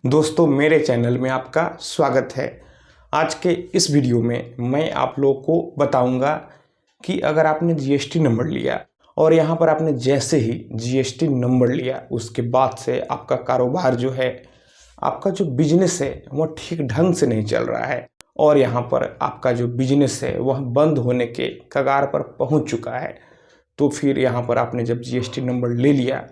दोस्तों मेरे चैनल में आपका स्वागत है। आज के इस वीडियो में मैं आप लोगों को बताऊंगा कि अगर आपने जीएसटी नंबर लिया और यहाँ पर आपने जैसे ही जीएसटी नंबर लिया उसके बाद से आपका कारोबार जो है, आपका जो बिजनेस है वह ठीक ढंग से नहीं चल रहा है और यहाँ पर आपका जो बिजनेस है वह बंद होने के कगार पर पहुँच चुका है। तो फिर यहाँ पर आपने जब जीएसटी नंबर ले लिया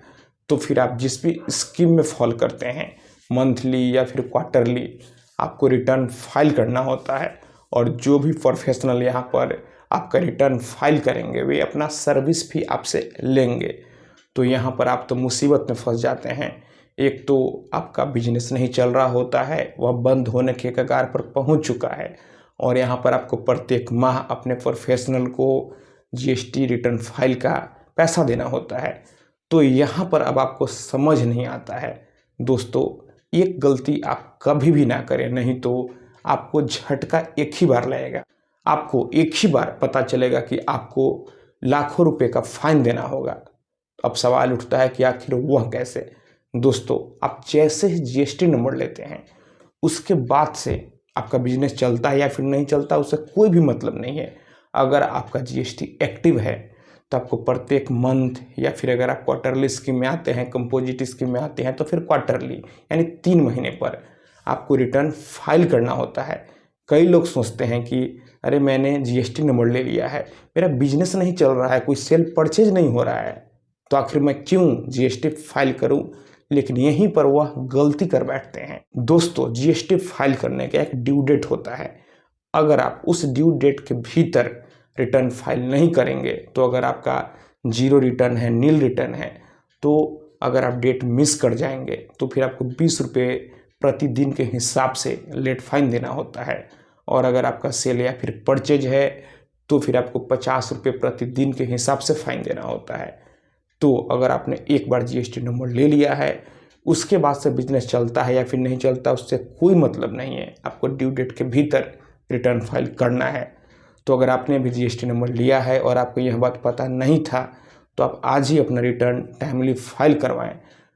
तो फिर आप जिस भी स्कीम में फॉल करते हैं, मंथली या फिर क्वार्टरली, आपको रिटर्न फाइल करना होता है। और जो भी प्रोफेशनल यहाँ पर आपका रिटर्न फाइल करेंगे वे अपना सर्विस भी आपसे लेंगे। तो यहाँ पर आप तो मुसीबत में फंस जाते हैं। एक तो आपका बिजनेस नहीं चल रहा होता है, वह बंद होने के कगार पर पहुँच चुका है और यहाँ पर आपको प्रत्येक माह अपने प्रोफेशनल को जीएसटी रिटर्न फाइल का पैसा देना होता है। तो यहाँ पर अब आपको समझ नहीं आता है। दोस्तों, एक गलती आप कभी भी ना करें, नहीं तो आपको झटका एक ही बार लगेगा। आपको एक ही बार पता चलेगा कि आपको लाखों रुपए का फाइन देना होगा। अब सवाल उठता है कि आखिर वह कैसे। दोस्तों, आप जैसे ही जीएसटी नंबर लेते हैं उसके बाद से आपका बिजनेस चलता है या फिर नहीं चलता उससे कोई भी मतलब नहीं है। अगर आपका जीएसटी एक्टिव है तो आपको प्रत्येक मंथ या फिर अगर आप क्वार्टरली स्कीम में आते हैं, कंपोजिट स्कीम में आते हैं तो फिर क्वार्टरली यानी 3 महीने पर आपको रिटर्न फाइल करना होता है। कई लोग सोचते हैं कि अरे मैंने जीएसटी नंबर ले लिया है, मेरा बिजनेस नहीं चल रहा है, कोई सेल परचेज नहीं हो रहा है, तो आखिर मैं क्यों जीएसटी फाइल करूं। लेकिन यहीं पर वह गलती कर बैठते हैं। दोस्तों, जीएसटी फाइल करने का एक ड्यू डेट होता है। अगर आप उस ड्यू डेट के भीतर रिटर्न फाइल नहीं करेंगे तो अगर आपका जीरो रिटर्न है, नील रिटर्न है, तो अगर आप डेट मिस कर जाएंगे तो फिर आपको 20 रुपये प्रतिदिन के हिसाब से लेट फाइन देना होता है। और अगर आपका सेल या फिर परचेज है तो फिर आपको 50 रुपये प्रतिदिन के हिसाब से फाइन देना होता है। तो अगर आपने एक बार जीएसटी नंबर ले लिया है उसके बाद से बिजनेस चलता है या फिर नहीं चलता उससे कोई मतलब नहीं है। आपको ड्यू डेट के भीतर रिटर्न फाइल करना है। तो अगर आपने भी जीएसटी नंबर लिया है और आपको यह बात पता नहीं था तो आप आज ही अपना रिटर्न टाइमली फाइल करवाएं।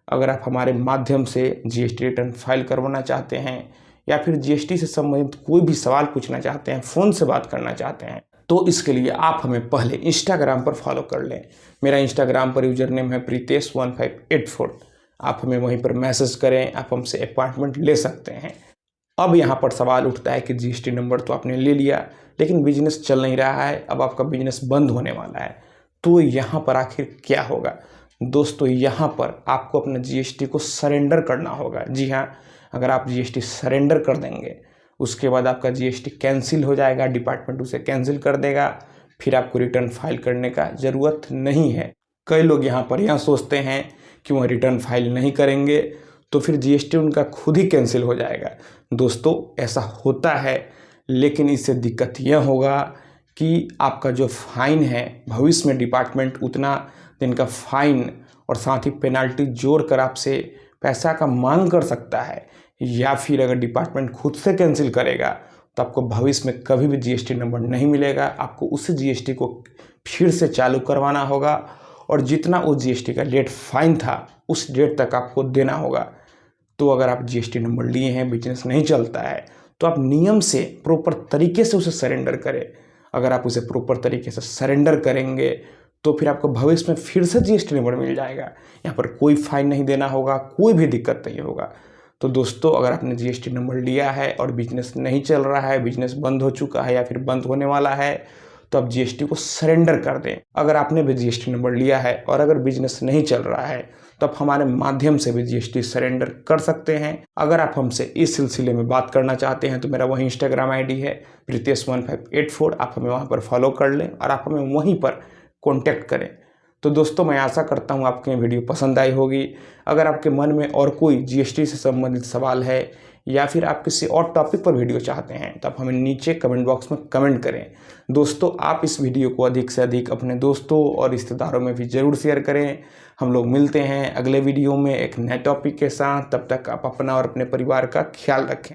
अगर आप हमारे माध्यम से जीएसटी रिटर्न फाइल करवाना चाहते हैं या फिर जीएसटी से संबंधित कोई भी सवाल पूछना चाहते हैं, फ़ोन से बात करना चाहते हैं, तो इसके लिए आप हमें पहले इंस्टाग्राम पर फॉलो कर लें। मेरा इंस्टाग्राम पर यूजर नेम है Pritesh1584। आप हमें वहीं पर मैसेज करें, आप हमसे अपॉइंटमेंट ले सकते हैं। अब यहाँ पर सवाल उठता है कि जीएसटी नंबर तो आपने ले लिया लेकिन बिजनेस चल नहीं रहा है, अब आपका बिजनेस बंद होने वाला है, तो यहाँ पर आखिर क्या होगा। दोस्तों, यहाँ पर आपको अपना जीएसटी को सरेंडर करना होगा। जी हाँ, अगर आप जीएसटी सरेंडर कर देंगे उसके बाद आपका जीएसटी कैंसिल हो जाएगा, डिपार्टमेंट उसे कैंसिल कर देगा, फिर आपको रिटर्न फाइल करने का ज़रूरत नहीं है। कई लोग यहाँ पर यह सोचते हैं कि वह रिटर्न फाइल नहीं करेंगे तो फिर जीएसटी उनका खुद ही कैंसिल हो जाएगा। दोस्तों, ऐसा होता है, लेकिन इससे दिक्कत यह होगा कि आपका जो फाइन है भविष्य में डिपार्टमेंट उतना दिन का फाइन और साथ ही पेनाल्टी जोड़कर आपसे पैसा का मांग कर सकता है। या फिर अगर डिपार्टमेंट खुद से कैंसिल करेगा तो आपको भविष्य में कभी भी जीएसटी नंबर नहीं मिलेगा। आपको उस जीएसटी को फिर से चालू करवाना होगा और जितना उस जीएसटी का डेट फाइन था उस डेट तक आपको देना होगा। तो अगर आप जीएसटी नंबर लिए हैं, बिजनेस नहीं चलता है, तो आप नियम से प्रॉपर तरीके से उसे सरेंडर करें। अगर आप उसे प्रॉपर तरीके से सरेंडर करेंगे तो फिर आपको भविष्य में फिर से जीएसटी नंबर मिल जाएगा। यहाँ पर कोई फाइन नहीं देना होगा, कोई भी दिक्कत नहीं होगा। तो दोस्तों, अगर आपने जीएसटी नंबर लिया है और बिजनेस नहीं चल रहा है, बिजनेस बंद हो चुका है या फिर बंद होने वाला है, तो आप जीएसटी को सरेंडर कर दें। अगर आपने भी जीएसटी नंबर लिया है और अगर बिजनेस नहीं चल रहा है तो आप हमारे माध्यम से भी जीएसटी सरेंडर कर सकते हैं। अगर आप हमसे इस सिलसिले में बात करना चाहते हैं तो मेरा वही इंस्टाग्राम आईडी है Pritesh1584। आप हमें वहाँ पर फॉलो कर लें और आप हमें वहीं पर कॉन्टैक्ट करें। तो दोस्तों, मैं आशा करता हूँ आपको ये वीडियो पसंद आई होगी। अगर आपके मन में और कोई जीएसटी से संबंधित सवाल है या फिर आप किसी और टॉपिक पर वीडियो चाहते हैं तो आप हमें नीचे कमेंट बॉक्स में कमेंट करें। दोस्तों, आप इस वीडियो को अधिक से अधिक अपने दोस्तों और रिश्तेदारों में भी ज़रूर शेयर करें। हम लोग मिलते हैं अगले वीडियो में एक नए टॉपिक के साथ। तब तक आप अपना और अपने परिवार का ख्याल रखें।